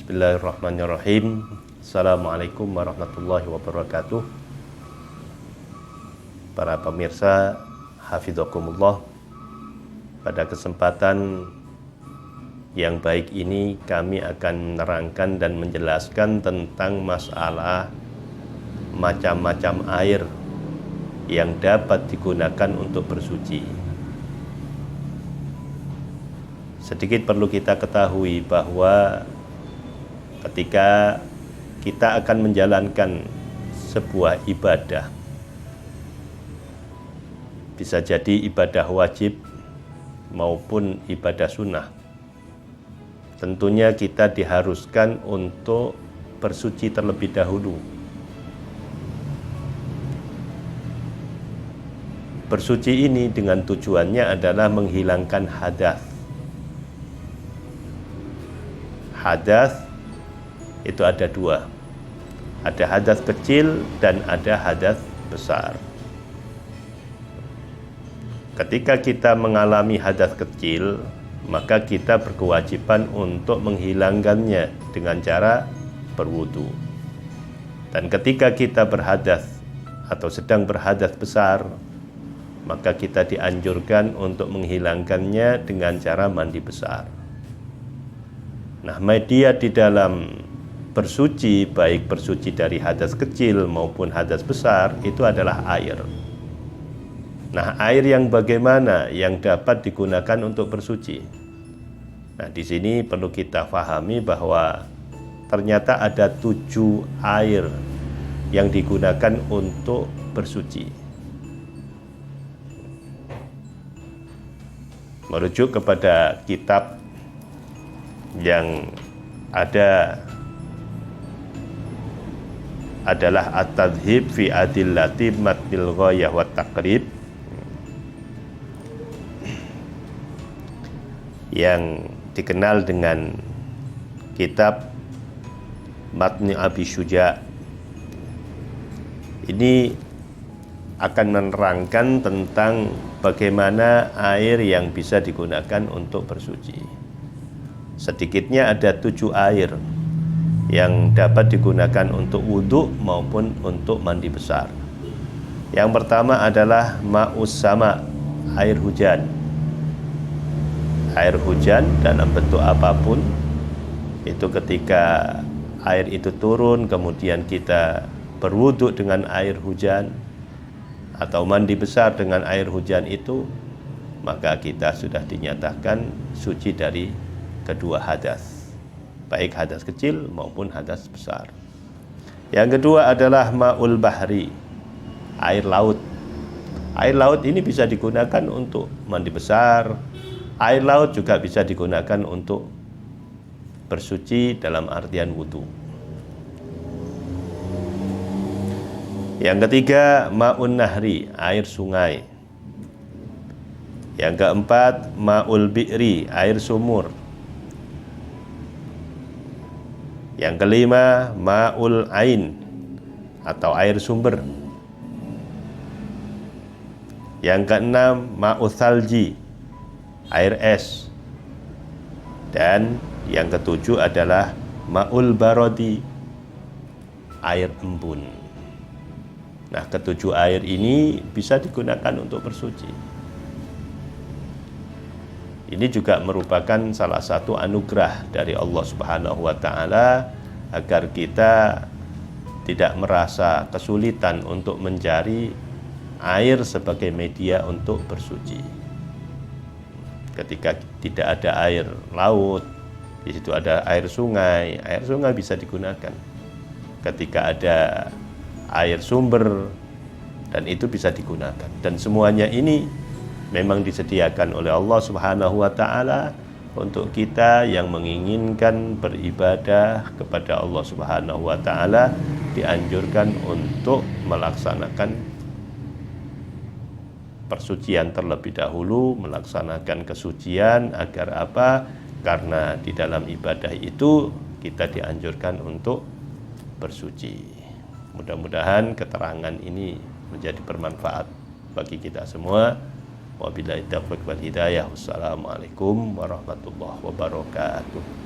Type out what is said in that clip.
Bismillahirrahmanirrahim. Assalamualaikum warahmatullahi wabarakatuh. Para pemirsa, hafidzakumullah. Pada kesempatan yang baik ini kami akan menerangkan dan menjelaskan tentang masalah macam-macam air yang dapat digunakan untuk bersuci. Sedikit perlu kita ketahui bahwa ketika kita akan menjalankan sebuah ibadah, bisa jadi ibadah wajib maupun ibadah sunnah, tentunya kita diharuskan untuk bersuci terlebih dahulu. Bersuci ini dengan tujuannya adalah menghilangkan hadas. Hadas itu ada dua, ada hadas kecil dan ada hadas besar. Ketika kita mengalami hadas kecil, maka kita berkewajiban untuk menghilangkannya dengan cara berwudu. Dan ketika kita berhadas atau sedang berhadas besar, maka kita dianjurkan untuk menghilangkannya dengan cara mandi besar. Nah, media di dalam bersuci, baik bersuci dari hadas kecil maupun hadas besar, itu adalah air. Nah, air yang bagaimana yang dapat digunakan untuk bersuci? Nah, di sini perlu kita pahami bahwa ternyata ada 7 air yang digunakan untuk bersuci. Merujuk kepada kitab yang ada adalah At-Tadhib fi Adillati Matnil Ghayah wa Taqrib, yang dikenal dengan kitab Matni Abi Syuja. Ini akan menerangkan tentang bagaimana air yang bisa digunakan untuk bersuci. Sedikitnya ada 7 air yang dapat digunakan untuk wudhu maupun untuk mandi besar. Yang pertama adalah ma'us sama, air hujan. Air hujan dalam bentuk apapun, itu ketika air itu turun kemudian kita berwudhu dengan air hujan atau mandi besar dengan air hujan itu, maka kita sudah dinyatakan suci dari kedua hadas, baik hadas kecil maupun hadas besar. Yang kedua adalah ma'ul bahri, air laut. Air laut ini bisa digunakan untuk mandi besar. Air laut juga bisa digunakan untuk bersuci dalam artian wudu. Yang ketiga ma'un nahri, air sungai. Yang keempat ma'ul bi'ri, air sumur. Yang kelima ma'ul ain atau air sumber. Yang keenam ma'ul thalji, air es. Dan yang ketujuh adalah ma'ul barodi, air embun. Nah, ketujuh air ini bisa digunakan untuk bersuci. Ini juga merupakan salah satu anugerah dari Allah Subhanahu wa Ta'ala agar kita tidak merasa kesulitan untuk mencari air sebagai media untuk bersuci. Ketika tidak ada air laut, di situ ada air sungai bisa digunakan. Ketika ada air sumber, dan itu bisa digunakan. Dan semuanya ini memang disediakan oleh Allah Subhanahu wa Ta'ala untuk kita yang menginginkan beribadah kepada Allah Subhanahu wa Ta'ala, dianjurkan untuk melaksanakan persucian terlebih dahulu, melaksanakan kesucian. Agar apa? Karena di dalam ibadah itu kita dianjurkan untuk bersuci. Mudah-mudahan keterangan ini menjadi bermanfaat bagi kita semua. Wabillahi taufiq wal hidayah. Wassalamualaikum warahmatullahi wabarakatuh.